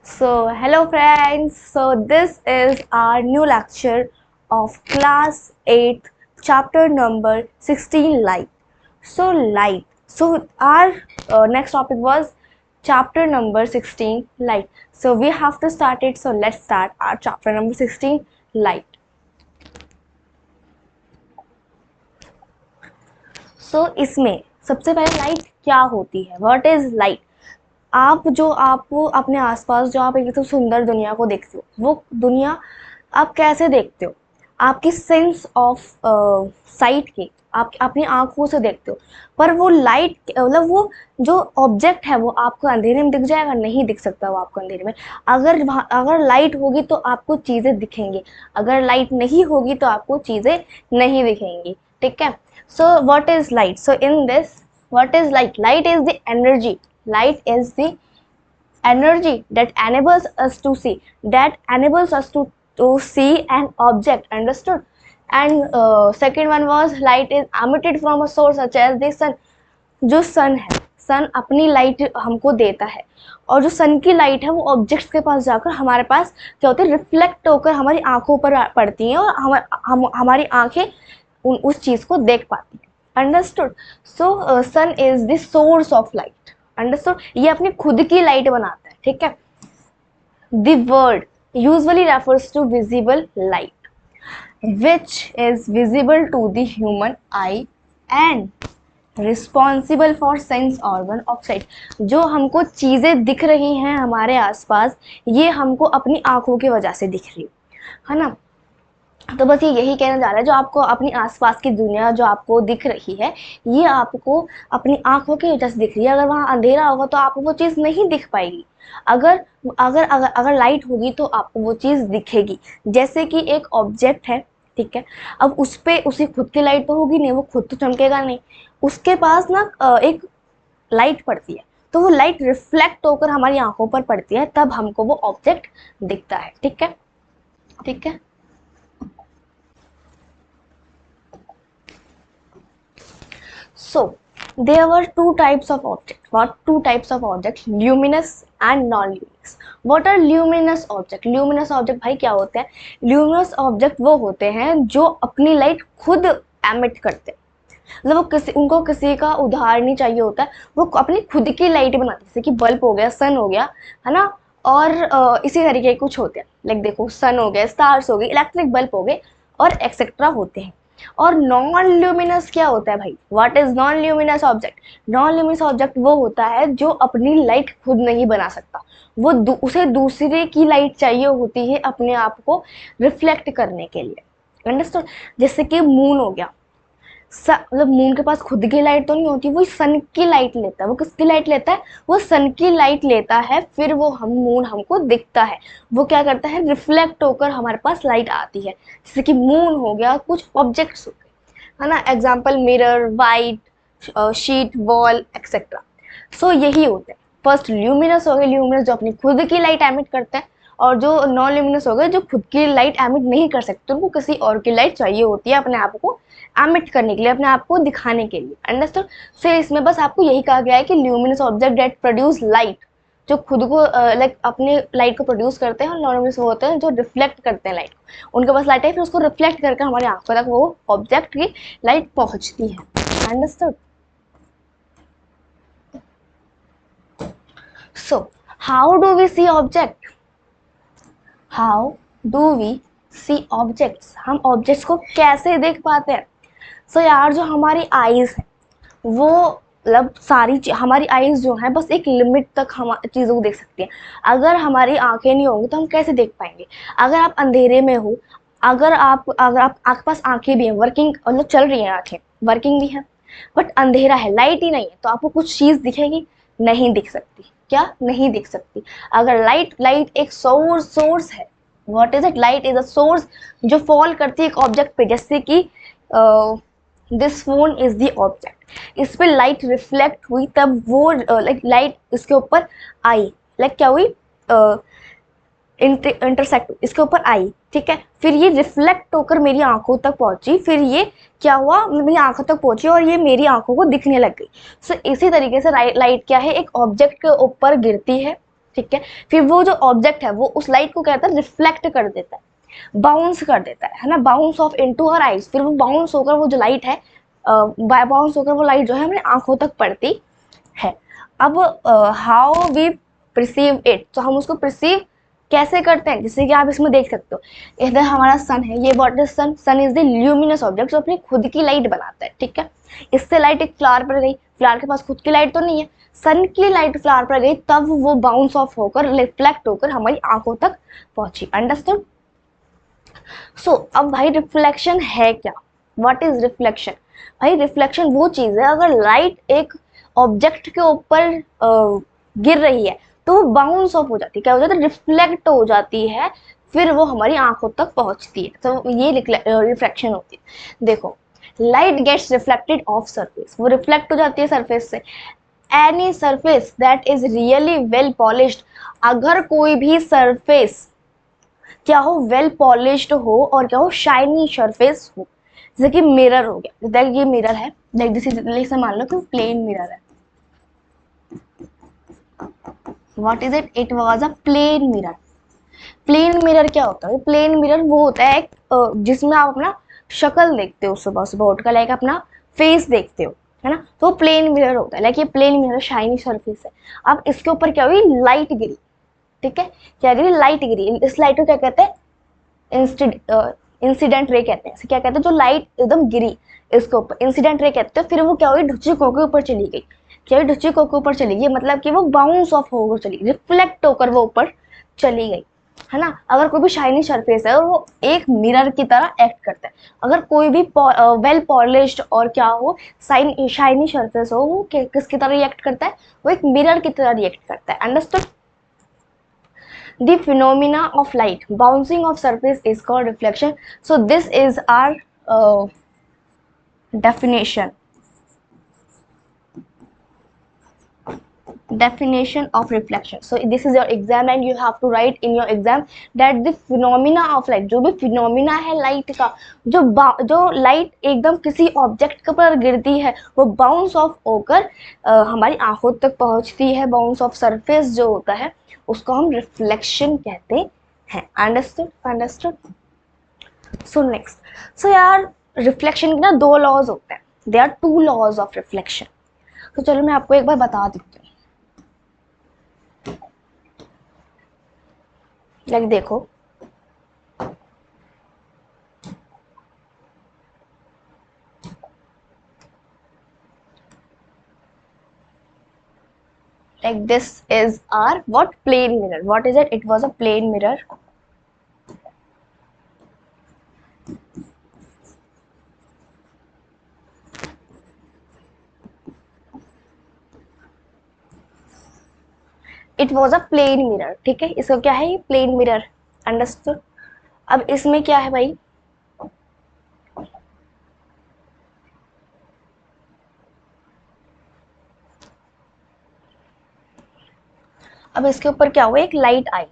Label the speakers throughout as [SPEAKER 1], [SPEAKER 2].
[SPEAKER 1] Hello friends. This is our new lecture of class 8, chapter number 16, light. Light. Our next topic was chapter number 16, light. We have to start it. So let's start our chapter number 16, light. इसमें सबसे पहले light क्या होती है? What is light? आप अपने आसपास जो आप एकदम सुंदर दुनिया को देखते हो, वो दुनिया आप कैसे देखते हो? आपकी सेंस ऑफ साइट के, आप अपनी आंखों से देखते हो, पर वो लाइट मतलब वो जो ऑब्जेक्ट है वो आपको अंधेरे में दिख जाएगा? नहीं दिख सकता वो आपको अंधेरे में। अगर लाइट होगी तो आपको चीज़ें दिखेंगी, अगर लाइट नहीं होगी तो आपको चीज़ें नहीं दिखेंगी। ठीक है। So what is light? So in this, what is light? Light is the energy. Light is the energy that enables us to see, see an object. Understood? And second one was light is emitted from a source such as the sun. जो सन है, सन अपनी light हमको देता है, और जो सन की light है वो ऑब्जेक्ट्स के पास जाकर हमारे पास क्या होती है? रिफ्लेक्ट होकर हमारी आंखों पर पड़ती हैं, और हमारी आंखें उस चीज़ को देख पाती हैं। Understood? So sun is the source of light. Understood? ये अपनी खुद की लाइट बनाता है। ठीक है। The word usually refers to visible light which is visible to the human eye and responsible for sense organ of sight. जो हमको चीज़ें दिख रही हैं हमारे आसपास, ये हमको अपनी आंखों की वजह से दिख रही है ना। तो बस ये यही कहना जा रहा है, जो आपको अपनी आसपास की दुनिया जो आपको दिख रही है, ये आपको अपनी आंखों की वजह से दिख रही है। अगर वहाँ अंधेरा होगा तो आपको वो चीज़ नहीं दिख पाएगी। अगर अगर अगर अगर लाइट होगी तो आपको वो चीज़ दिखेगी। जैसे कि एक ऑब्जेक्ट है, ठीक है, अब उस पर उसकी खुद की लाइट तो होगी नहीं, वो खुद तो चमकेगा नहीं, उसके पास ना एक लाइट पड़ती है, तो वो लाइट रिफ्लेक्ट होकर हमारी आंखों पर पड़ती है, तब हमको वो ऑब्जेक्ट दिखता है। ठीक है, ठीक है। So there were two types of object. What two types of object? Luminous and non-luminous. What are luminous object? Luminous object भाई क्या होते हैं? Luminous object वो होते हैं जो अपनी लाइट खुद एमिट करते हैं। मतलब वो उनको किसी का उधार नहीं चाहिए होता है, वो अपनी खुद की लाइट बनाते हैं। जैसे कि बल्ब हो गया, सन हो गया, है ना, और इसी तरीके के कुछ होते हैं। लाइक देखो, सन हो गया, स्टार्स हो गए, इलेक्ट्रिक बल्ब हो गए, और एक्सेट्रा होते हैं। और नॉन ल्यूमिनस क्या होता है भाई? What is non luminous object? Non luminous object वो होता है जो अपनी लाइट खुद नहीं बना सकता, वो उसे दूसरे की लाइट चाहिए होती है अपने आप को रिफ्लेक्ट करने के लिए। अंडरस्टूड? जैसे कि मून हो गया, मतलब मून के पास खुद की लाइट तो नहीं होती, वो सन की लाइट लेता है। वो किसकी लाइट लेता है? वो सन की लाइट लेता है, फिर वो मून हमको दिखता है। वो क्या करता है? रिफ्लेक्ट होकर हमारे पास लाइट आती है। जैसे कि मून हो गया, कुछ ऑब्जेक्ट्स हो गए, है ना, example mirror, white sheet, wall, etcetera. So यही होते हैं। फर्स्ट ल्यूमिनस हो गए, ल्यूमिनस जो अपनी खुद की लाइट एमिट करते हैं, और जो नॉन ल्यूमिनस हो गए जो खुद की लाइट एमिट नहीं कर सकते, उनको किसी और की लाइट चाहिए होती है अपने आप को एमिट करने के लिए, अपने आप को दिखाने के लिए। अंडरस्टूड? फिर इसमें बस आपको यही कहा गया है कि luminous object that produce light, जो खुद को लाइक अपने लाइट को प्रोड्यूस करते हैं, और नॉन ल्यूमिनस होते हैं जो रिफ्लेक्ट करते हैं लाइट को। उनके पास लाइट है, फिर उसको रिफ्लेक्ट करके हमारी आंखों तक वो ऑब्जेक्ट की लाइट पहुंचती है। Understood? So how do we see object? How do we see objects? हम ऑब्जेक्ट्स को कैसे देख पाते हैं? सो यार, जो हमारी आईज है वो, मतलब हमारी आईज जो है बस एक लिमिट तक हम चीज़ों को देख सकती हैं। अगर हमारी आंखें नहीं होंगी तो हम कैसे देख पाएंगे? अगर आप अंधेरे में हो, अगर आपके पास आंखें भी हैं, वर्किंग मतलब चल रही हैं, आंखें वर्किंग भी हैं, बट अंधेरा है, लाइट ही नहीं है, तो आपको कुछ चीज़ दिखेगी? नहीं दिख सकती। क्या नहीं दिख सकती? अगर लाइट एक सोर्स है। What is it? Light is a source जो फॉल करती है एक ऑब्जेक्ट पे। जैसे कि this phone is the object, इस पर लाइट रिफ्लेक्ट हुई, तब वो लाइक लाइट इसके ऊपर आई, लाइक क्या हुई? इंटरसेक्ट इसके ऊपर आई, ठीक है, फिर ये रिफ्लेक्ट होकर मेरी आंखों तक पहुंची, फिर ये क्या हुआ? मेरी आंखों तक पहुंची और ये मेरी आंखों को दिखने लग गई। सो इसी तरीके से लाइट क्या है? एक ऑब्जेक्ट के ऊपर गिरती है, ठीक है। फिर वो जो ऑब्जेक्ट है वो उस लाइट को क्या कहता है, रिफ्लेक्ट कर देता है, बाउंस कर देता है ना, bounce off into her eyes. फिर वो बाउंस होकर वो जो लाइट है, बाउंस होकर वो लाइट जो है हमारी आंखों तक पड़ती है। अब हाउ वी परसीव इट, तो हम उसको परसीव कैसे करते हैं, जैसे कि आप इसमें देख सकते हो, इधर हमारा सन है, ये what is sun, sun is the luminous object जो अपनी खुद की लाइट बनाता है, ठीक है। इससे लाइट एक फ्लावर पर गई, फ्लावर के पास खुद की लाइट तो नहीं है, सन की लाइट फ्लावर पर गई, तब वो बाउंस ऑफ होकर रिफ्लेक्ट होकर हमारी आंखों तक पहुंची। अंडरस्टूड। सो अब भाई रिफ्लेक्शन है क्या, व्हाट इज रिफ्लेक्शन? भाई रिफ्लेक्शन वो चीज है, अगर लाइट एक ऑब्जेक्ट के ऊपर गिर रही है तो वो बाउंस ऑफ हो जाती है, क्या हो जाता है, रिफ्लेक्ट हो जाती है, फिर वो हमारी आंखों तक पहुंचती है, तो ये रिफ्लेक्शन होती है। देखो, light gets reflected off surface, वो रिफ्लेक्ट हो जाती है सरफेस से। Any surface that is really well polished, अगर कोई भी सरफेस क्या हो, वेल पॉलिश्ड हो और क्या हो, शाइनी सरफेस हो, जैसे कि मिरर हो गया, देख ये मिरर है, देख जैसे मान लो कि प्लेन मिरर है, what is it, it was a plane mirror. Plane mirror क्या होता है, प्लेन मिरर वो होता है जिसमें आप अपना शक्ल देखते हो, सुबह सुबह उठकर लाइक अपना फेस देखते हो, है ना, तो प्लेन मिरर होता है। लाइक ये प्लेन मिरर शाइनी सरफेस है, अब इसके ऊपर क्या हुई, लाइट गिरी, ठीक है, क्या गिरी, लाइट गिरी। इस लाइट को क्या कहते हैं, इंसिडेंट रे कहते हैं। क्या कहते हैं, जो लाइट एकदम गिरी इसके ऊपर, इंसिडेंट रे कहते हैं। फिर वो क्या हुई, ढुच्ची को के ऊपर चली गई, क्या हुई, ढुच्ची को के ऊपर चली गई, मतलब कि वो बाउंस ऑफ होकर चली गई, रिफ्लेक्ट होकर वो ऊपर चली गई, है ना। अगर कोई भी शाइनी सरफेस है और वो एक मिरर की तरह एक्ट करता है, अगर कोई भी वेल पॉलिश्ड और क्या हो, शाइनी सरफेस हो, वो किसकी तरह रिएक्ट करता है, वो एक मिरर की तरह रिएक्ट करता है। Understood. The phenomena of light bouncing off surface is called reflection. So this is our definition of reflection. So this is your exam and you have to write in your exam that the phenomena of light, जो भी phenomena है light का, जो light एकदम किसी object के पर गिरती है, वो bounce off होकर हमारी आंखों तक पहुंचती है, bounce off surface जो होता है उसको हम रिफ्लेक्शन कहते हैं। अंडरस्टूड। सो नेक्स्ट, सो यार रिफ्लेक्शन के ना दो लॉज होते हैं, they are two laws of reflection. तो चलो मैं आपको एक बार बता देती हूँ। लाइक देखो, like this is our what, plane mirror. What is it, it was a plane mirror. It was a plane mirror, ठीक है, इसको क्या है, ये प्लेन मिरर। अंडरस्टूड। अब इसमें क्या है भाई, अब इसके ऊपर क्या हुआ, एक लाइट आई,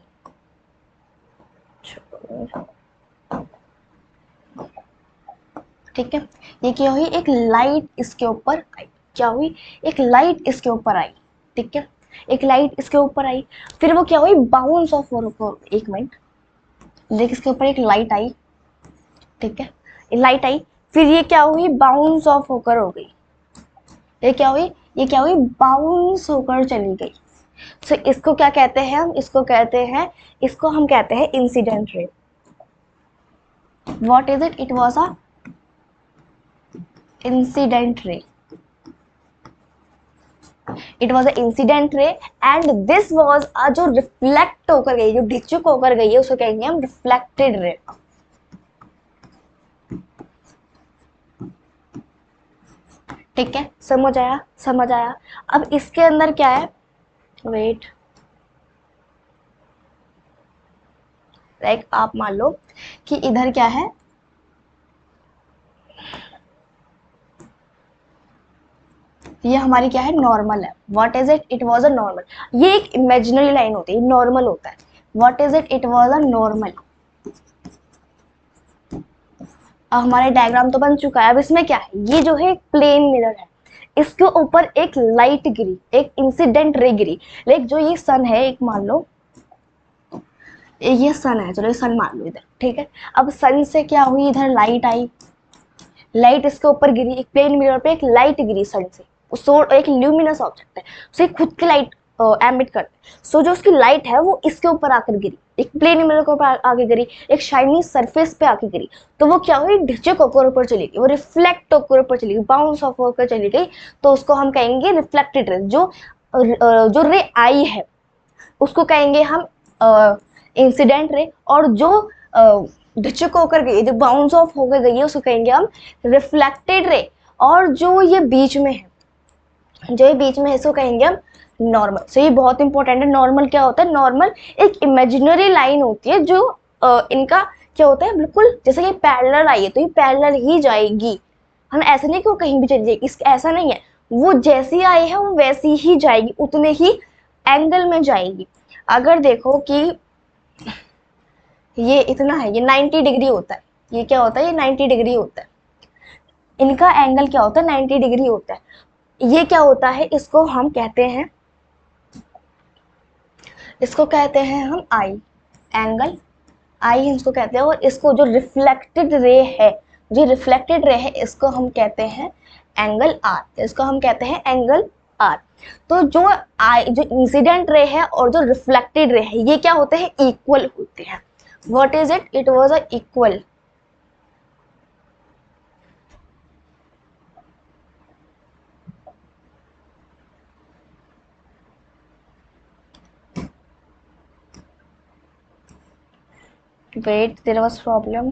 [SPEAKER 1] ठीक है, ये क्या हुई, एक लाइट इसके ऊपर आई, क्या हुई, एक लाइट इसके ऊपर आई, ठीक है, एक लाइट इसके ऊपर आई, फिर वो क्या हुई, बाउंस ऑफ, एक मिनट, देख इसके ऊपर एक लाइट आई, ठीक है, लाइट आई, फिर ये क्या हुई, बाउंस ऑफ होकर हो गई, ये क्या हुई, ये क्या हुई, बाउंस होकर चली गई। सो इसको क्या कहते हैं हम, इसको कहते हैं, इसको हम कहते हैं incident ray. What is it, it was a incident ray, it was a incident ray and this was a, जो रिफ्लेक्ट होकर गई, जो ढिचुक होकर गई है, उसको कहेंगे हम रिफ्लेक्टेड रे। ठीक है, समझ आया, समझ आया। अब इसके अंदर क्या है, वेट, लाइक आप मान लो कि इधर क्या है, ये हमारी क्या है, नॉर्मल है। What is it, it was a normal, ये एक इमेजिनरी लाइन होती है, नॉर्मल होता है। What is it, it was a normal. अब हमारा डायग्राम तो बन चुका है, अब इसमें क्या है, ये जो है एक प्लेन मिरर है, इसके ऊपर एक लाइट गिरी, एक इंसिडेंट रे गिरी, लाइक जो ये सन है, एक मान लो ये सन है, चलो ये सन मान लो इधर, ठीक है। अब सन से क्या हुई, इधर लाइट आई, लाइट इसके ऊपर गिरी, एक प्लेन मिरर पे एक लाइट गिरी सन से, एक ल्यूमिनस ऑब्जेक्ट है, उसे खुद की लाइट एमिट करते हैं। सो जो उसकी लाइट है वो इसके ऊपर आकर गिरी, एक प्लेन मिरर के ऊपर आके गिरी, एक शाइनी सरफेस पे आके गिरी, तो वो क्या हुई, ढिचक होकर ऊपर चली गई, वो रिफ्लेक्ट होकर ऊपर चली गई, बाउंस ऑफ होकर चली गई, तो उसको हम कहेंगे रिफ्लेक्टेड रे। जो रे आई है उसको कहेंगे हम इंसिडेंट रे, और जो ढिचक होकर गई, जो बाउंस ऑफ होकर गई है, उसको कहेंगे हम रिफ्लेक्टेड रे। और जो ये बीच में है, इसको कहेंगे हम नॉर्मल। सो ये बहुत इंपॉर्टेंट है। नॉर्मल क्या होता है, नॉर्मल एक इमेजिनरी लाइन होती है जो इनका क्या होता है, बिल्कुल जैसे कि पैरेलल आई है तो ये पैरेलल ही जाएगी, हम ऐसे नहीं कि वो कहीं भी चली जाएगी, ऐसा नहीं है, वो जैसी आई है वो वैसी ही जाएगी, उतने ही एंगल में जाएगी। अगर देखो कि ये इतना है, ये 90 डिग्री होता है, ये क्या होता है, ये 90 डिग्री होता है, इनका एंगल क्या होता है, 90 डिग्री होता है। ये क्या होता है, इसको हम कहते हैं, हम आई, एंगल आई इसको कहते हैं। और इसको जो रिफ्लेक्टेड रे है, इसको हम कहते हैं एंगल आर, इसको हम कहते हैं एंगल आर। तो जो इंसिडेंट रे है और जो रिफ्लेक्टेड रे है, ये क्या होते हैं, इक्वल होते हैं। What is it, it was a equal. Wait, there was problem.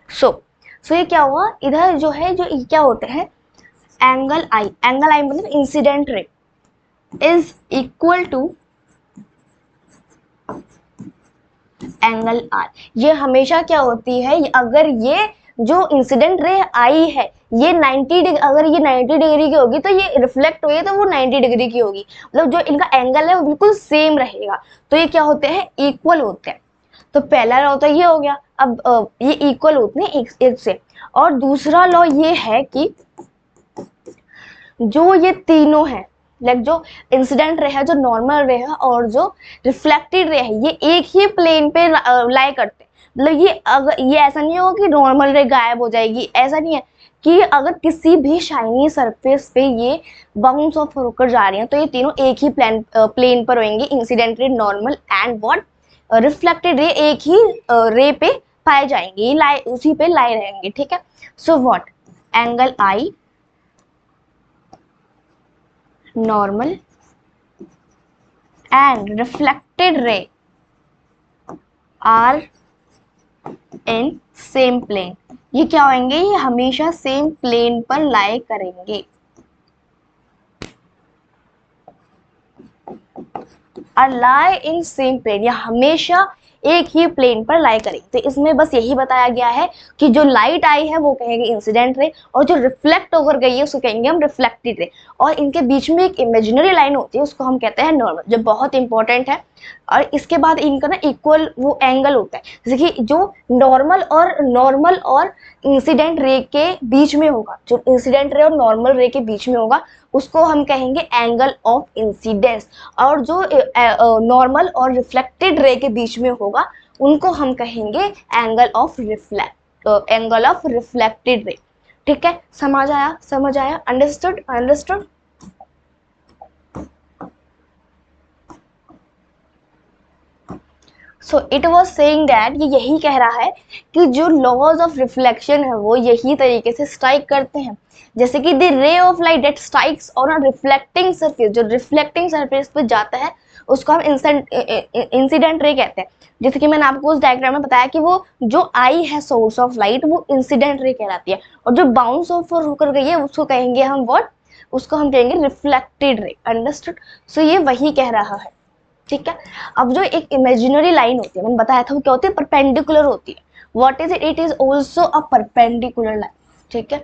[SPEAKER 1] So ये क्या हुआ, इधर जो है, जो क्या होते हैं, एंगल आई मतलब incident ray is equal to angle r. ये हमेशा क्या होती है, अगर ये जो इंसिडेंट रे आई है ये 90 डिग्री, अगर ये 90 डिग्री की होगी तो ये रिफ्लेक्ट हुई है तो वो 90 डिग्री की होगी, मतलब जो इनका एंगल है वो बिल्कुल सेम रहेगा। तो ये क्या होते हैं, इक्वल होते हैं। तो पहला लॉ तो ये हो गया, अब ये इक्वल होते हैं एक से। और दूसरा लॉ ये है कि जो ये तीनों है, लाइक जो इंसिडेंट रे है, जो नॉर्मल रे है और जो रिफ्लेक्टेड रे है, ये एक ही प्लेन पे लाई करते हैं। मतलब ये अगर ये ऐसा नहीं होगा कि नॉर्मल रे गायब हो जाएगी, ऐसा नहीं है कि अगर किसी भी शाइनी सरफेस पे ये बाउंस ऑफ होकर जा रही हैं तो ये तीनों एक ही प्लेन पर होंगे, incident ray, normal and what reflected ray, एक ही रे पे पाए जाएंगे, ये उसी पे लाई रहेंगे, ठीक है। So what, angle I normal and reflected ray are in same plane। ये क्या होंगे, ये हमेशा सेम प्लेन पर लाई करेंगे, लाई इन सेम प्लेन, या हमेशा एक ही प्लेन पर लाई करेंगे। तो इसमें बस यही बताया गया है कि जो लाइट आई है वो कहेंगे इंसिडेंट रे, और जो रिफ्लेक्ट होकर गई है उसको कहेंगे हम रिफ्लेक्टेड रे, और इनके बीच में एक इमेजिनरी लाइन होती है उसको हम कहते हैं नॉर्मल, जो बहुत इंपॉर्टेंट है। और इसके बाद इनका ना इक्वल वो एंगल होता है, जैसे कि जो नॉर्मल और इंसिडेंट रे के बीच में होगा, जो इंसिडेंट रे और नॉर्मल रे के बीच में होगा उसको हम कहेंगे एंगल ऑफ इंसिडेंस, और जो नॉर्मल और रिफ्लेक्टेड रे के बीच में होगा उनको हम कहेंगे एंगल ऑफ रिफ्लेक्टेड रे। ठीक है, समझ आया, understood. So it was saying that, ये यही कह रहा है कि जो लॉज ऑफ रिफ्लेक्शन है वो यही तरीके से स्ट्राइक करते हैं, जैसे कि the ray of light that strikes on a reflecting surface, जो रिफ्लेक्टिंग सरफेस पे जाता है उसको हम इंसिडेंट रे कहते हैं। जैसे कि मैंने आपको उस डायग्राम में बताया कि वो जो आई है सोर्स ऑफ लाइट वो इंसिडेंट रे कहलाती है, और जो बाउंस ऑफ होकर गई है उसको कहेंगे हम व्हाट, उसको हम कहेंगे रिफ्लेक्टेड रे। अंडरस्टूड। सो ये वही कह रहा है, ठीक है। अब जो एक इमेजिनरी लाइन होती है, मैंने बताया था वो क्या होती है, परपेंडिकुलर होती है। What is it, it is also a perpendicular line, ठीक है,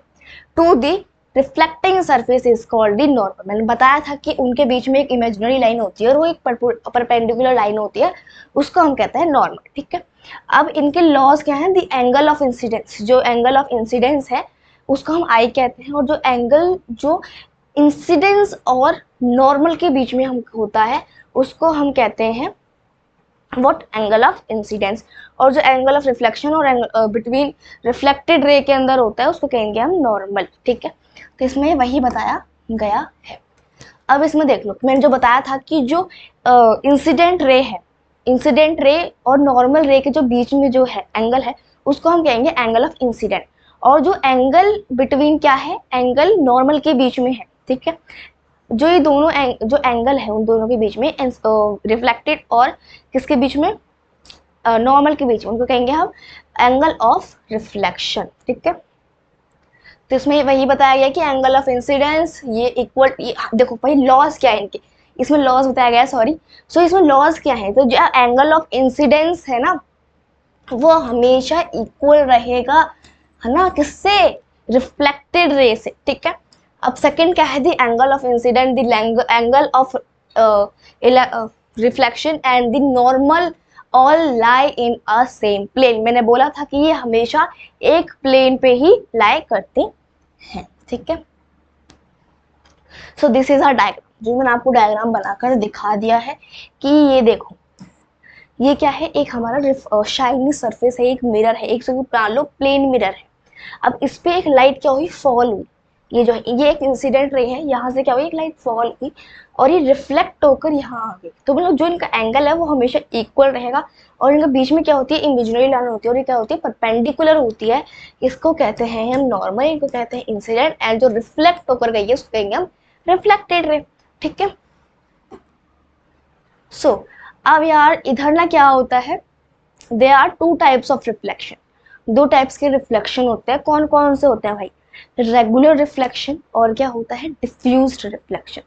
[SPEAKER 1] to the reflecting surface is called the normal. मैंने बताया था कि उनके बीच में एक इमेजिनरी लाइन होती है और वो एक परपेंडिकुलर लाइन होती है, उसको हम कहते हैं नॉर्मल, ठीक है। अब इनके लॉज क्या है, द एंगल ऑफ इंसिडेंस, जो एंगल ऑफ इंसिडेंस है उसको हम आई कहते हैं, और जो एंगल जो इंसिडेंस और नॉर्मल के बीच में हम होता है उसको हम कहते हैं व्हाट, एंगल ऑफ इंसिडेंस। और जो एंगल ऑफ रिफ्लेक्शन और बिटवीन रिफ्लेक्टेड रे के अंदर होता है उसको कहेंगे हम नॉर्मल। ठीक है, तो इसमें वही बताया गया है। अब इसमें देख लो, मैंने जो बताया था कि जो इंसिडेंट रे है, इंसिडेंट रे और नॉर्मल रे के जो बीच में जो है एंगल है उसको हम कहेंगे एंगल ऑफ इंसिडेंट। और जो एंगल बिटवीन क्या है, एंगल नॉर्मल के बीच में है। ठीक है, जो ये दोनों जो एंगल है उन दोनों के बीच में, रिफ्लेक्टेड और किसके बीच में, नॉर्मल के बीच में, उनको कहेंगे हम एंगल ऑफ रिफ्लेक्शन। ठीक है, तो इसमें वही बताया गया कि एंगल ऑफ इंसिडेंस ये इक्वल, देखो भाई लॉज क्या है इनके, इसमें लॉज बताया गया है, सॉरी। सो इसमें लॉज क्या है, तो जो एंगल ऑफ इंसिडेंस है ना वो हमेशा इक्वल रहेगा, है ना, किससे, रिफ्लेक्टेड रे से। ठीक है, अब सेकंड क्या है, the angle of incident, the angle of reflection and the normal all lie in a same plane. मैंने बोला था कि ये हमेशा एक प्लेन पे ही लाई करते हैं। ठीक है, so this is a diagram, जो मैंने आपको डायग्राम बनाकर दिखा दिया है कि ये देखो ये क्या है, एक हमारा शाइनी सरफेस है, एक मिरर है, एक लो प्लेन मिरर है। अब इस पे एक लाइट क्या हुई, फॉल हुई, ये जो है ये एक इंसिडेंट रे है, यहाँ से क्या हुई, एक लाइट फॉल हुई और ये रिफ्लेक्ट होकर यहाँ आ गई। तो मतलब जो इनका एंगल है वो हमेशा इक्वल रहेगा, और इनके बीच में क्या होती है, इमेजिनरी लाइन होती है, और ये क्या होती है, परपेंडिकुलर होती है। इसको कहते हैं हम नॉर्मल, इनको कहते हैं इंसिडेंट, एंड जो रिफ्लेक्ट होकर गई है उसको कहेंगे हम रिफ्लेक्टेड रे। ठीक है, सो अब यार इधर ना क्या होता है, they are two types of reflection, दो टाइप्स के रिफ्लेक्शन होते हैं। कौन कौन से होते हैं भाई, रेगुलर रिफ्लेक्शन और क्या होता है, डिफ्यूज्ड रिफ्लेक्शन।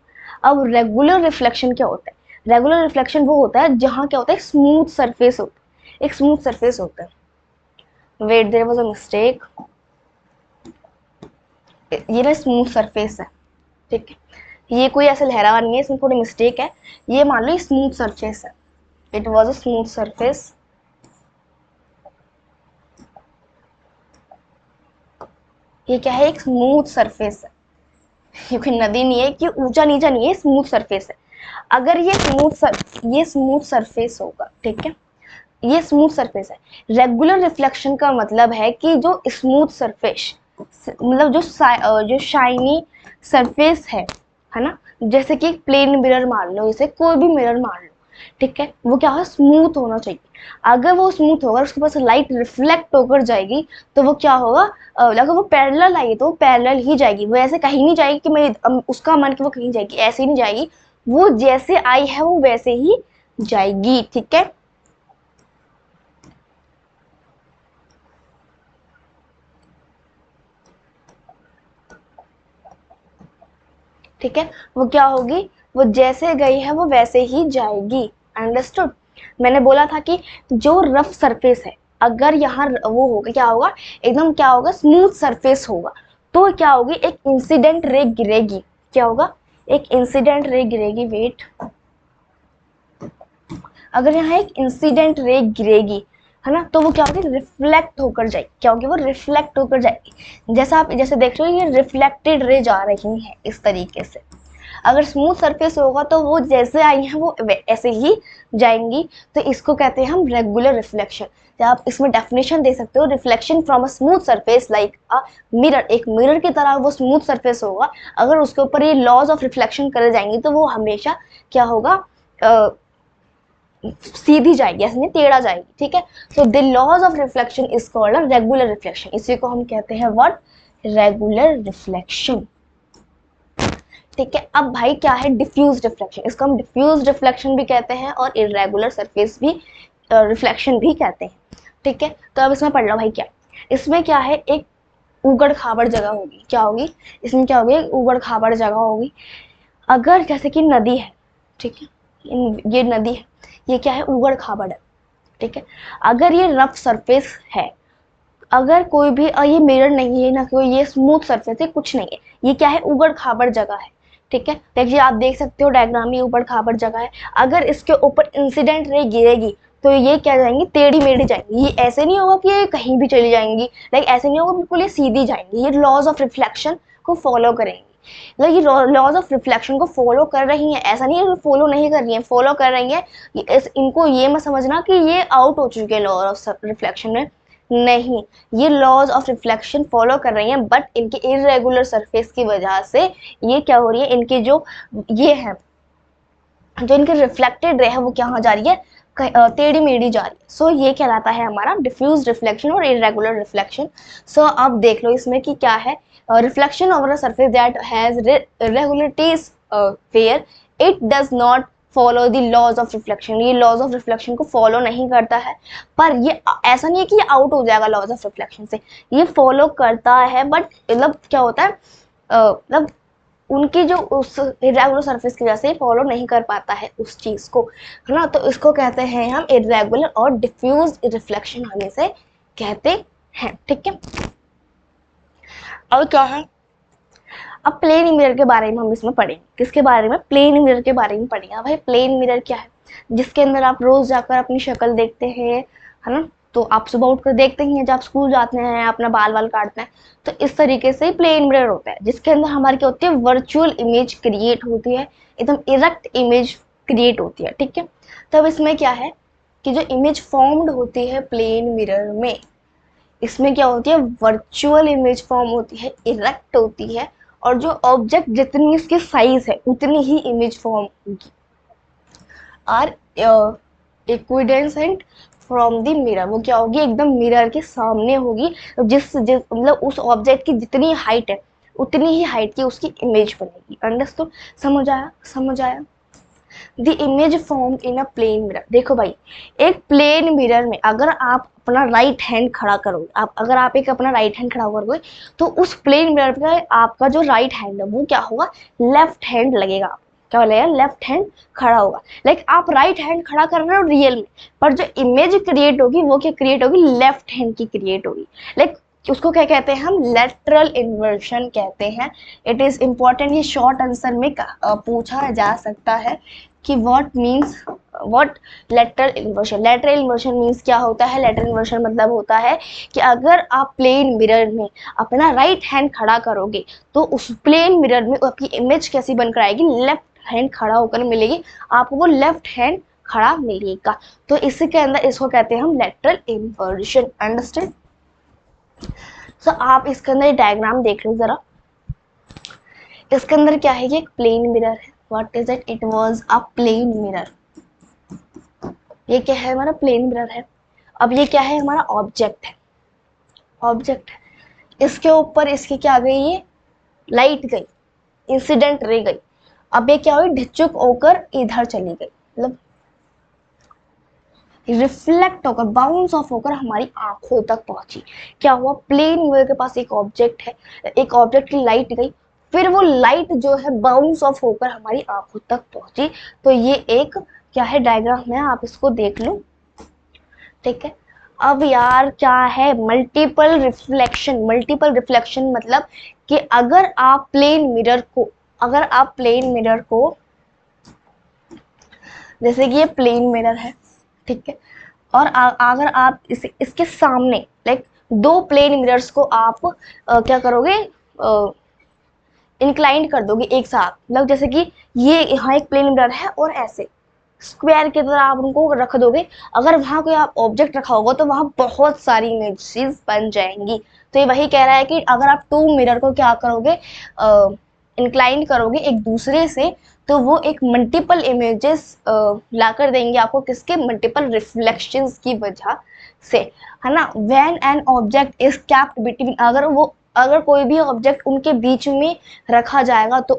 [SPEAKER 1] अब रेगुलर रिफ्लेक्शन क्या होता है, रेगुलर रिफ्लेक्शन वो होता है जहाँ क्या होता है, स्मूथ सरफेस होता है, एक स्मूथ सरफेस होता है। Wait, there was a mistake, ये ना स्मूथ सरफेस है। ठीक है, ये कोई ऐसे लहरा नहीं है, इसमें थोड़ी मिस्टेक है। ये मान लो ये स्मूथ सरफेस है, it was a smooth surface. ये क्या है, एक स्मूथ सरफेस है, क्योंकि नदी नहीं है कि ऊंचा नीचा नहीं है, स्मूथ सरफेस है। अगर ये स्मूथ सरफेस होगा, ठीक है, ये स्मूथ सरफेस है। रेगुलर रिफ्लेक्शन का मतलब है कि जो स्मूथ सरफेस, मतलब जो शाइनी सरफेस है ना, जैसे कि प्लेन मिरर मान लो, इसे कोई भी मिरर मान लो, ठीक है, वो क्या है, स्मूथ होना चाहिए। अगर वो स्मूथ होगा, उसके पास लाइट रिफ्लेक्ट होकर जाएगी तो वो क्या होगा, अगर वो पैरेलल आई तो वो पैरेलल ही जाएगी, वो ऐसे कहीं नहीं जाएगी कि मैं उसका मन कि वो कहीं जाएगी, ऐसे ही नहीं जाएगी, वो जैसे आई है वो वैसे ही जाएगी। ठीक है, ठीक है, वो क्या होगी, वो जैसे गई है वो वैसे ही जाएगी। अंडरस्टूड। मैंने बोला था कि जो रफ सरफेस है, अगर यहाँ वो होगा, क्या होगा, एकदम क्या होगा, स्मूथ सरफेस होगा, तो क्या होगी, एक इंसिडेंट रे गिरेगी। क्या होगा, एक इंसिडेंट रे गिरेगी। वेट, अगर यहाँ एक इंसिडेंट रे गिरेगी, है ना, तो वो क्या होगी, रिफ्लेक्ट होकर जाएगी। क्या होगी, वो रिफ्लेक्ट होकर जाएगी। जैसा आप जैसे देख रहे हो, ये रिफ्लेक्टेड रे जा रही है इस तरीके से। अगर स्मूथ सरफेस होगा तो वो जैसे आई हैं वो ऐसे ही जाएंगी, तो इसको कहते हैं हम रेगुलर रिफ्लेक्शन। आप इसमें डेफिनेशन दे सकते हो, reflection from a smooth surface like a mirror, एक मिरर की तरह वो स्मूथ सरफेस होगा। अगर उसके ऊपर ये लॉज ऑफ रिफ्लेक्शन करे जाएंगी तो वो हमेशा क्या होगा, सीधी जाएगी, ऐसे नहीं टेढ़ा जाएगी। ठीक है, so the laws of reflection is called a regular reflection. इसी को हम कहते हैं व्हाट, रेगुलर रिफ्लेक्शन। ठीक है, अब भाई क्या है, डिफ्यूज रिफ्लेक्शन, इसको हम डिफ्यूज रिफ्लेक्शन भी कहते हैं और इरेगुलर सरफेस भी रिफ्लेक्शन भी कहते हैं। ठीक है, तो अब इसमें पढ़ लो भाई, क्या इसमें क्या है, एक उगड़ खाबड़ जगह होगी। क्या होगी, इसमें क्या होगी, उगड़ खाबड़ जगह होगी। अगर जैसे कि नदी है, ठीक है, ये नदी है, ये क्या है, उगड़ खाबड़ है। ठीक है, अगर ये रफ सरफेस है, अगर कोई भी ये मिरर नहीं है ना, कोई ये स्मूथ सरफेस है, कुछ नहीं है, ये क्या है, उगड़ खाबड़ जगह है। ठीक है, देखिए आप देख सकते हो डायग्राम में, ऊबड़ खाबड़ जगह है। अगर इसके ऊपर इंसिडेंट रे गिरेगी तो ये क्या जाएंगी, टेढ़ी मेढ़ी जाएंगी। ये ऐसे नहीं होगा कि ये कहीं भी चली जाएंगी, लाइक ऐसे नहीं होगा बिल्कुल ये सीधी जाएंगी। ये लॉज ऑफ रिफ्लेक्शन को फॉलो करेंगी, ये लॉज ऑफ रिफ्लेक्शन को फॉलो कर रही हैं, ऐसा नहीं है फॉलो नहीं कर रही हैं, फॉलो कर रही हैं। इनको ये मत समझना कि ये आउट हो चुके हैं लॉ ऑफ रिफ्लेक्शन में, नहीं, ये लॉज ऑफ रिफ्लेक्शन फॉलो कर रही हैं, बट इनके इरेगुलर सरफेस की वजह से ये क्या हो रही है, इनके जो ये है, जो इनके रिफ्लेक्टेड रे है वो क्या जा रही है, टेढ़ी मेढ़ी जा रही है। सो ये कहलाता है हमारा डिफ्यूज रिफ्लेक्शन और इरेगुलर रिफ्लेक्शन। सो अब देख लो इसमें कि क्या है, reflection over a surface that has irregularities where it does not follow the laws of reflection. ये लॉज ऑफ रिफ्लेक्शन को फॉलो नहीं करता है, पर ये ऐसा नहीं है कि ये आउट हो जाएगा लॉज ऑफ रिफ्लेक्शन से, ये फॉलो करता है, बट मतलब क्या होता है, मतलब उनकी जो उस इरेगुलर सरफेस की वजह से फॉलो नहीं कर पाता है उस चीज को, है ना। तो इसको कहते हैं हम इरेगुलर और डिफ्यूज रिफ्लेक्शन, हम इसे कहते हैं, ठीक है। अब क्या है, अब प्लेन मिरर के बारे में हम इसमें पढ़ेंगे। किसके बारे में, प्लेन मिरर के बारे में पढ़ेंगे। भाई प्लेन मिरर क्या है, जिसके अंदर आप रोज जाकर अपनी शक्ल देखते हैं, है ना। तो आप सुबह उठकर देखते ही हैं, जब आप स्कूल जाते हैं अपना बाल वाल काटते हैं, तो इस तरीके से प्लेन मिरर होता है, जिसके अंदर हमारी क्या होती है, वर्चुअल इमेज क्रिएट होती है, एकदम इरेक्ट इमेज क्रिएट होती है, ठीक है। तब इसमें क्या है कि जो इमेज फॉर्म्ड होती है प्लेन मिरर में, इसमें क्या होती है, वर्चुअल इमेज फॉर्म होती है, इरेक्ट होती है, और जो ऑब्जेक्ट जितनी इसकी साइज है उतनी ही इमेज फॉर्म होगी। आर इक्विडेंसेंट फ्रॉम द मिरर, वो क्या होगी, एकदम मिरर के सामने होगी। जिस मतलब उस ऑब्जेक्ट की जितनी हाइट है उतनी ही हाइट की उसकी इमेज बनेगी। अंडरस्टूड, समझ आया, समझ आया। The image form in a plane mirror, देखो भाई एक प्लेन मिरर में अगर आप अपना राइट हैंड खड़ा करोगे, अगर आप एक अपना राइट हैंड खड़ा करोगे, तो उस प्लेन मिरर पे आपका जो राइट हैंड है वो क्या होगा, लेफ्ट हैंड लगेगा, क्या लगेगा, लेफ्ट हैंड खड़ा होगा। लाइक आप राइट हैंड खड़ा कर रहे हो रियल में, पर जो इमेज क्रिएट होगी वो क्या क्रिएट होगी, लेफ्ट हैंड की क्रिएट होगी। लाइक उसको क्या कहते हैं हम, लेटरल इन्वर्शन कहते हैं। इट इज इंपॉर्टेंट, ये शॉर्ट आंसर में पूछा जा सकता है कि what means what lateral inversion. Lateral inversion means क्या होता है, लेटरल इन्वर्शन मतलब होता है कि अगर आप प्लेन मिरर में अपना राइट हैंड खड़ा करोगे तो उस प्लेन मिरर में आपकी इमेज कैसी बनकर आएगी, लेफ्ट हैंड खड़ा होकर मिलेगी, आपको वो लेफ्ट हैंड खड़ा मिलेगा। तो इसी के अंदर इसको कहते हैं हम लेटरल इन्वर्शन। अंडरस्टैंड। सो आप इसके अंदर डायग्राम देख लो जरा। इसके अंदर क्या है, ये एक प्लेन मिरर है। What is it, it was a plane mirror. ये क्या है, हमारा प्लेन मिरर है। अब ये क्या है, हमारा ऑब्जेक्ट है, ऑब्जेक्ट है। इसके ऊपर इसकी क्या गई, ये लाइट गई, इंसिडेंट रे गई। अब ये क्या हुई, ढिचुक होकर इधर चली गई, मतलब रिफ्लेक्ट होकर, बाउंस ऑफ होकर हमारी आंखों तक पहुंची। क्या हुआ, प्लेन मिरर के पास एक ऑब्जेक्ट है, एक ऑब्जेक्ट की लाइट गई, फिर वो लाइट जो है बाउंस ऑफ होकर हमारी आंखों तक पहुंची। तो ये एक क्या है, डायग्राम है, आप इसको देख लो, ठीक है। अब यार क्या है, मल्टीपल रिफ्लेक्शन। मल्टीपल रिफ्लेक्शन मतलब कि अगर आप प्लेन मिरर को, जैसे कि ये प्लेन मिरर है, ठीक है, और अगर आप इसके सामने लाइक दो प्लेन मिरर्स को आप क्या करोगे, इंक्लाइंड कर दोगे एक साथ, मतलब जैसे कि ये यहाँ एक प्लेन मिरर है और ऐसे स्क्वायर की तरह आप उनको रख दोगे। अगर वहां कोई आप ऑब्जेक्ट रखा होगा तो वहां बहुत सारी इमेजेस बन जाएंगी। तो ये वही कह रहा है कि अगर आप टू मिरर को क्या करोगे, इंक्लाइन करोगे एक दूसरे से, तो वो एक मल्टीपल इमेजेस ला कर देंगे आपको, किसके, मल्टीपल रिफ्लेक्शंस की वजह से, है ना। When an object is kept between, अगर कोई भी ऑब्जेक्ट उनके बीच में रखा जाएगा तो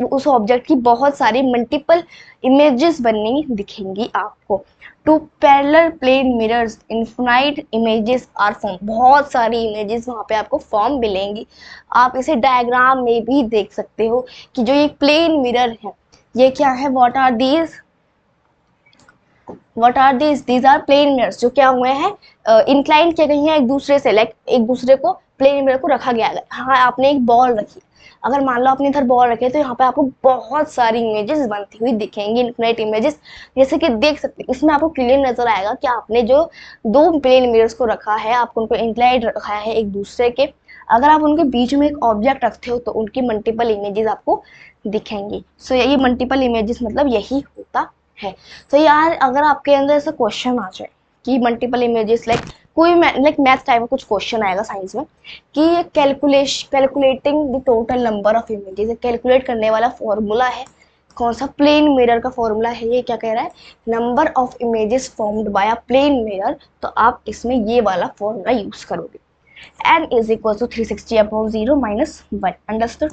[SPEAKER 1] उस ऑब्जेक्ट की बहुत सारी मल्टीपल इमेजेस बननी दिखेंगी आपको। Two parallel plane mirrors infinite images are form, बहुत सारी इमेजेस वहां पे आपको फॉर्म मिलेंगी। आप इसे डायग्राम में भी देख सकते हो कि जो ये प्लेन मिरर है ये क्या है, what are these are plane mirrors, जो क्या हुए हैं, इंक्लाइन किए गए हैं एक दूसरे से, लाइक एक दूसरे को प्लेन मिरर को रखा गया है। हाँ, आपने एक बॉल रखी, अगर मान लो आपने इधर बॉल रखे तो यहाँ पे आपको बहुत सारी इमेजेस बनती हुई दिखेंगी, इनफिनिट इमेजेस। जैसे कि देख सकते हैं इसमें आपको क्लियर नजर आएगा कि आपने जो दो प्लेन मिरर्स को रखा है, आपको उनको इंक्लाइंड रखा है एक दूसरे के। अगर आप उनके बीच में एक ऑब्जेक्ट रखते हो तो उनकी मल्टीपल इमेजेस आपको दिखेंगी। सो ये मल्टीपल इमेजेस मतलब यही होता है। तो यार अगर आपके अंदर ऐसा क्वेश्चन आ जाए कि मल्टीपल इमेजेस लाइक कोई लाइक मैथ टाइप का कुछ क्वेश्चन आएगा साइंस में कि calculating the total number of images, calculate करने वाला फॉर्मूला है कौन सा, प्लेन मिरर का फॉर्मूला है। ये क्या कह रहा है, number of images formed by a plane mirror, तो आप इसमें ये वाला फॉर्मूला यूज करोगे, n is equal to 360/0 - 1। Understood.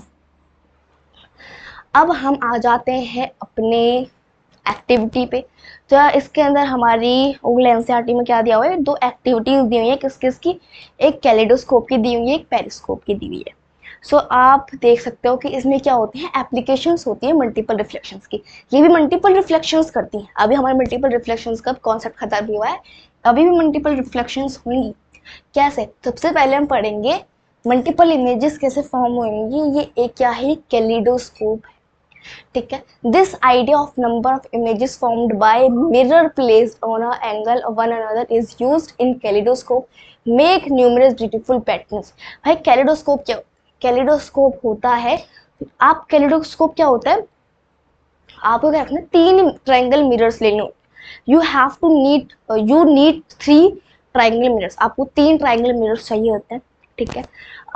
[SPEAKER 1] अब हम आ जाते हैं अपने एक्टिविटी पे। तो इसके अंदर हमारी एनसीईआरटी में क्या दिया हुआ है, दो एक्टिविटीज दी हुई है, किस किस की, एक कैलेडोस्कोप की दी हुई है, एक पेरिस्कोप की दी हुई है। सो आप देख सकते हो कि इसमें क्या होती है, एप्लीकेशंस होती है मल्टीपल रिफ्लेक्शंस की। ये भी मल्टीपल रिफ्लेक्शंस करती हैं। अभी हमारे मल्टीपल रिफ्लेक्शंस का कॉन्सेप्ट खत्म हुआ है, अभी भी मल्टीपल रिफ्लेक्शंस होंगी। कैसे, सबसे पहले हम पढ़ेंगे मल्टीपल इमेजेस कैसे फॉर्म होंगी। ये एक क्या है, कैलिडोस्कोप है, ठीक है। This idea of number of images formed bye mirror placed on a angle of one another is used in kaleidoscope make numerous beautiful patterns. भाई कैलिडोस्कोप क्या, कैलिडोस्कोप होता है, आप कैलिडोस्कोप क्या होता है, आपको क्या रखना है, 3 ट्रायंगल मिरर्स लेने होते, यू नीड 3 ट्रायंगल मिरर्स, आपको 3 ट्रायंगल मिरर्स चाहिए होते हैं, ठीक है।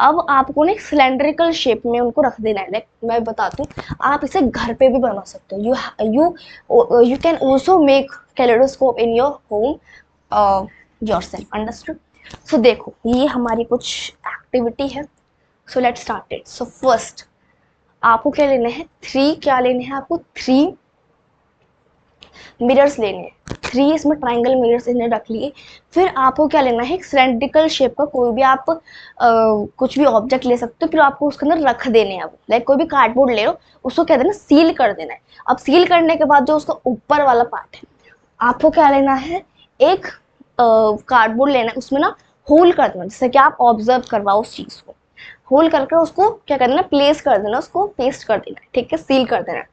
[SPEAKER 1] अब आपको ना एक सिलेंड्रिकल शेप में उनको रख देना है। लाइक मैं बताती हूँ, आप इसे घर पे भी बना सकते हो। You can also make kaleidoscope in your home yourself. Understood. So देखो ये हमारी कुछ एक्टिविटी है। So let's start it. So first आपको क्या लेने हैं, 3 क्या लेने हैं, आपको 3 मिरर्स लेने हैं, 3 इसमें ट्राइंगल मिरर्स इन्हें रख लिए। फिर आपको क्या लेना है, एक सिलेंड्रिकल शेप का कोई भी आप कुछ भी ऑब्जेक्ट ले सकते हो, फिर आपको उसके अंदर रख देने हैं। लाइक कोई भी कार्डबोर्ड ले लो, उसको क्या देना, सील कर देना है। अब सील करने के बाद जो उसका ऊपर वाला पार्ट है, आपको क्या लेना है, एक कार्डबोर्ड लेना है, उसमें ना होल कर देना, जैसे कि आप ऑब्जर्व करवाओ उस चीज को, होल करके उसको क्या करना, प्लेस कर देना, उसको पेस्ट कर देना, ठीक है, सील कर देना।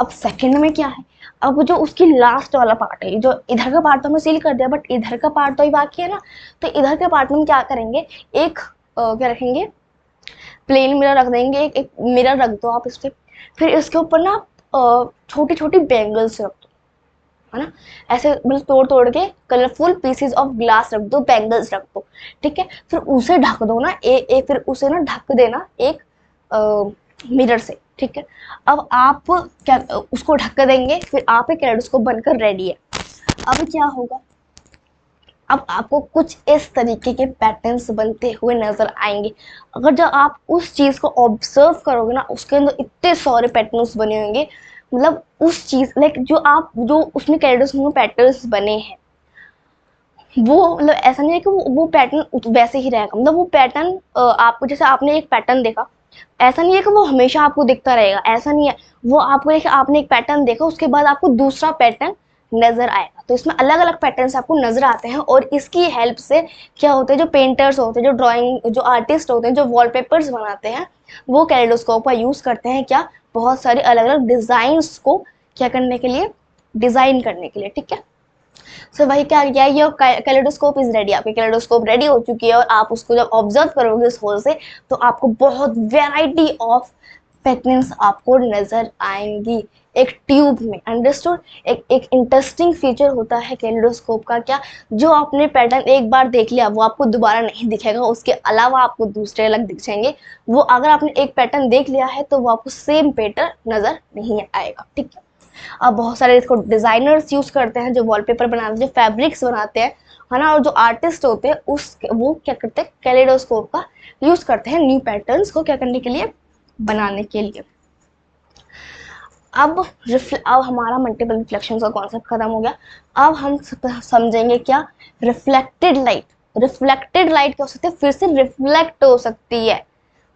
[SPEAKER 1] अब सेकंड में क्या है, अब जो उसकी लास्ट वाला पार्ट है, जो इधर का पार्ट तो हमने सील कर दिया, बट इधर का पार्ट तो ही बाकी है ना। तो इधर के पार्ट में हम क्या करेंगे, एक क्या रखेंगे, प्लेन मिरर रख देंगे, एक मिरर रख दो आप इस पे। फिर इसके ऊपर ना छोटी छोटी बैंगल्स रख दो, है ना, ऐसे मतलब तोड़ तोड़ के कलरफुल पीसेस ऑफ ग्लास रख दो, बैंगल्स रख दो, ठीक है। फिर उसे ढक दो ना, फिर उसे ना ढक देना एक मिरर से, ठीक है। अब आप क्या उसको ढक देंगे, फिर आप एक कैलिडोस्कोप बनकर रेडी है। अब क्या होगा, अब आपको कुछ इस तरीके के पैटर्न्स बनते हुए नजर आएंगे। अगर जब आप उस चीज को ऑब्जर्व करोगे ना, उसके अंदर इतने सारे पैटर्न्स बने होंगे, मतलब उस चीज लाइक जो उसमें कैलिडोस्कोप में पैटर्न्स बने हैं, वो मतलब ऐसा नहीं है कि वो पैटर्न वैसे ही रहेगा। मतलब वो पैटर्न आपको, जैसे आपने एक पैटर्न देखा, ऐसा नहीं है कि वो हमेशा आपको दिखता रहेगा, ऐसा नहीं है। वो आपको एक, आपने एक पैटर्न देखा, उसके बाद आपको दूसरा पैटर्न नजर आएगा। तो इसमें अलग अलग पैटर्न्स आपको नजर आते हैं, और इसकी हेल्प से क्या होता है, जो पेंटर्स होते हैं, जो ड्राइंग, जो आर्टिस्ट होते हैं, जो वॉलपेपर्स बनाते हैं, वो कैलिडोस्कोप का यूज करते हैं क्या, बहुत सारे अलग अलग डिजाइन्स को क्या करने के लिए, डिजाइन करने के लिए, ठीक है। सो भाई क्या किया, ये कैलिडोस्कोप इज रेडी, आपकी कैलिडोस्कोप रेडी हो चुकी है, और आप उसको जब ऑब्जर्व करोगे इस होल से, तो आपको बहुत वेराइटी ऑफ पैटर्न्स आपको नजर आएंगी एक ट्यूब में। अंडरस्टूड। एक इंटरेस्टिंग फीचर होता है कैलिडोस्कोप का क्या, जो आपने पैटर्न एक बार देख लिया वो आपको दोबारा नहीं दिखेगा, उसके अलावा आपको दूसरे अलग दिख जाएंगे। वो अगर आपने एक पैटर्न देख लिया है तो वो आपको सेम पैटर्न नजर नहीं आएगा, ठीक है। अब बहुत सारे इसको डिजाइनर्स यूज करते हैं, जो वॉलपेपर बनाते हैं, जो फैब्रिक्स बनाते हैं, है ना, और जो आर्टिस्ट होते हैं वो क्या करते हैं, कैलिडोस्कोप का यूज करते हैं न्यू पैटर्न्स को क्या करने के लिए, बनाने के लिए। अब हमारा मल्टीपल रिफ्लेक्शन का कॉन्सेप्ट खत्म हो गया। अब हम समझेंगे क्या, रिफ्लेक्टेड लाइट। रिफ्लेक्टेड लाइट क्या हो सकती है, फिर से रिफ्लेक्ट हो सकती है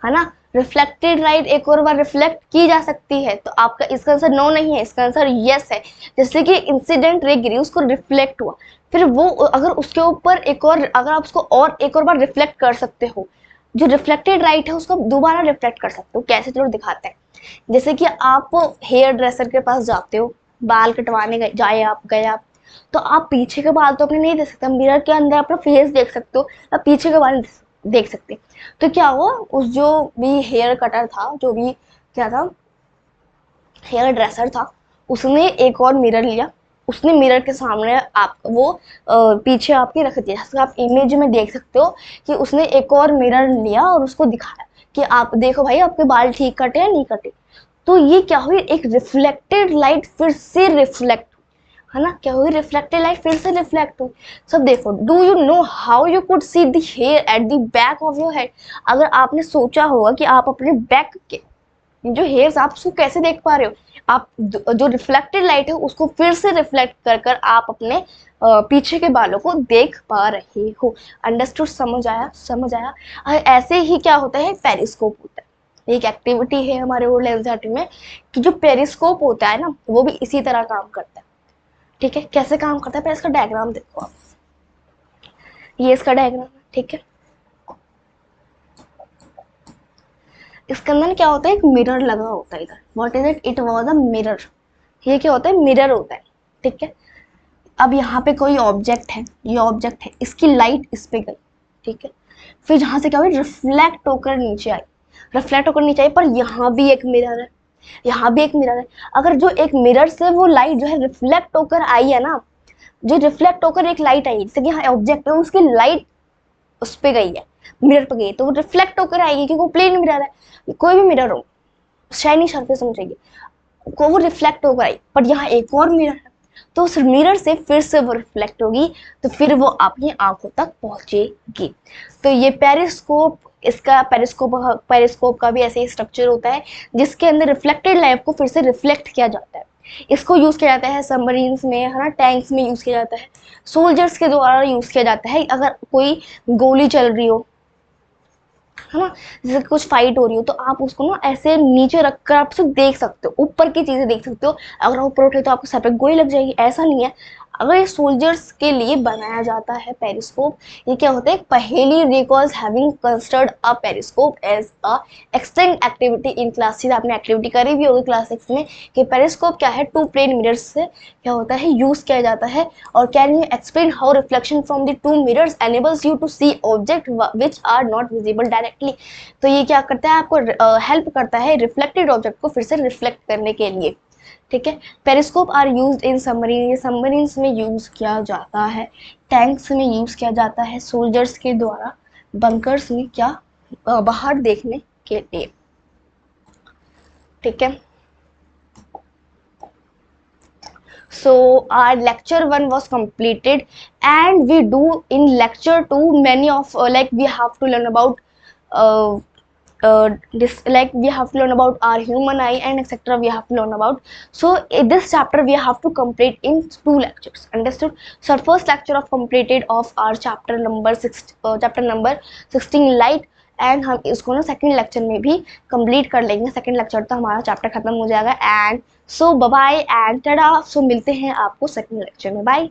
[SPEAKER 1] ना। रिफ्लेक्टेड लाइट एक और बार रिफ्लेक्ट की जा सकती है। तो आपका इसका आंसर नो नहीं है, इसका आंसर यस है। जैसे कि इंसिडेंट रे गिरी, उसको रिफ्लेक्ट हुआ, फिर वो अगर उसके ऊपर एक और, अगर आप उसको और एक और बार रिफ्लेक्ट कर सकते हो, जो रिफ्लेक्टेड लाइट है उसको आप दोबारा रिफ्लेक्ट कर सकते हो। कैसे, चलो दिखाते हैं। जैसे कि आप हेयर ड्रेसर के पास जाते हो, बाल कटवाने गए आप, तो आप पीछे के बाल तो अपने नहीं देख सकते, मिरर के अंदर अपना फेस देख सकते हो, आप पीछे के बाल देख सकते। तो क्या हुआ, उस जो भी हेयर कटर था, जो भी क्या था, हेयर ड्रेसर था, उसने एक और मिरर लिया, उसने मिरर के सामने आप वो पीछे आपके रख दिया। जैसे आप इमेज में देख सकते हो कि उसने एक और मिरर लिया और उसको दिखाया कि आप देखो भाई आपके बाल ठीक कटे या नहीं कटे। तो ये क्या हुई, एक रिफ्लेक्टेड लाइट फिर से रिफ्लेक्ट, है ना, क्या हुई, रिफ्लेक्टेड लाइट फिर से रिफ्लेक्ट हुई। सब देखो, do you know how you could see the hair at the back of your head. अगर आपने सोचा होगा कि आप अपने बैक के जो हेयर्स आप उसको कैसे देख पा रहे हो, आप जो रिफ्लेक्टेड लाइट है उसको फिर से रिफ्लेक्ट कर कर आप अपने पीछे के बालों को देख पा रहे हो। अंडरस्टूड, समझ आया, समझ आया। ऐसे ही क्या होता है, पेरिस्कोप होता है, एक एक्टिविटी है हमारे ओल्ड एनसीईआरटी में कि जो पेरिस्कोप होता है ना, वो भी इसी तरह काम करता है। ठीक है, कैसे काम करता है, पहले इसका डायग्राम देखो आप, ये इसका डायग्राम है, ठीक है। इसके अंदर क्या होता है, एक मिरर लगा होता है इधर, what is it, it was a mirror. ये क्या होता है, मिरर होता है, ठीक है। अब यहाँ पे कोई ऑब्जेक्ट है, ये ऑब्जेक्ट है, इसकी लाइट इस पे गई, ठीक है। फिर यहाँ से क्या हुआ, रिफ्लेक्ट होकर नीचे आई, रिफ्लेक्ट होकर नीचे आई, पर यहाँ भी एक मिरर है, यहाँ भी एक मिरर है। अगर जो एक मिरर से वो लाइट जो है रिफ्लेक्ट होकर आई है ना, जो रिफ्लेक्ट होकर एक लाइट आई, जैसे कि यहाँ ऑब्जेक्ट है, उसकी लाइट उस पे गई है, मिरर पे गई है, तो वो रिफ्लेक्ट होकर आएगी क्योंकि वो प्लेन मिरर है। कोई भी मिरर हो, शाइनी सरफेस होनी चाहिए, को वो रिफ्लेक्ट होकर आई, पर यहाँ एक और मिरर है, तो उस मिरर से फिर से वो रिफ्लेक्ट होगी, तो फिर वो आपकी आंखों तक पहुंचेगी। तो ये पेरिस्कोप, इसका पेरिस्कोप का भी ऐसे ही स्ट्रक्चर होता है जिसके अंदर रिफ्लेक्टेड लाइट को फिर से रिफ्लेक्ट किया जाता है। इसको यूज किया जाता है सबमरीन्स में, है ना, टैंक्स में यूज किया जाता है, सोल्जर्स के द्वारा यूज किया जाता है। अगर कोई गोली चल रही हो, है ना, जैसे कुछ फाइट हो रही हो, तो आप उसको ना ऐसे नीचे रखकर आप सिर्फ देख सकते हो, ऊपर की चीजें देख सकते हो। अगर आप ऊपर उठे तो आपको सर पे गोली लग जाएगी, ऐसा नहीं है। अगर ये सोल्जर्स के लिए बनाया जाता है पेरिस्कोप, ये क्या होता है, Paheli recalls having considered a periscope as a extend activity in class 6। आपने एक्टिविटी करी भी होगी क्लास 6 में कि पेरिस्कोप क्या है, टू प्लेन मिरर्स से क्या होता है, यूज किया जाता है। और can you explain how reflection from the two mirrors enables you to see object which are not visible directly. तो ये क्या करता है, आपको हेल्प करता है रिफ्लेक्टेड ऑब्जेक्ट को फिर से रिफ्लेक्ट करने के लिए, ठीक है। Periscope are used in submarine, ये सबमरीन्स में यूज किया जाता है, टैंक्स में यूज किया जाता है, सोल्जर्स के द्वारा बंकर्स में क्या बाहर देखने के लिए, ठीक है। So our lecture 1 was completed, and we do in lecture 2 many of like we have to learn about uh, this, like we have to learn about our human eye and etc. We have to learn about. So in this chapter we have to complete in 2 lectures, understood. So first lecture of completed of our chapter number 16 light, and हम इसको ना second lecture में भी complete कर लेंगे। Second lecture तो हमारा chapter खत्म हो जाएगा। And so bye bye and ta-ta. So मिलते हैं आपको सेकंड लेक्चर में, बाय।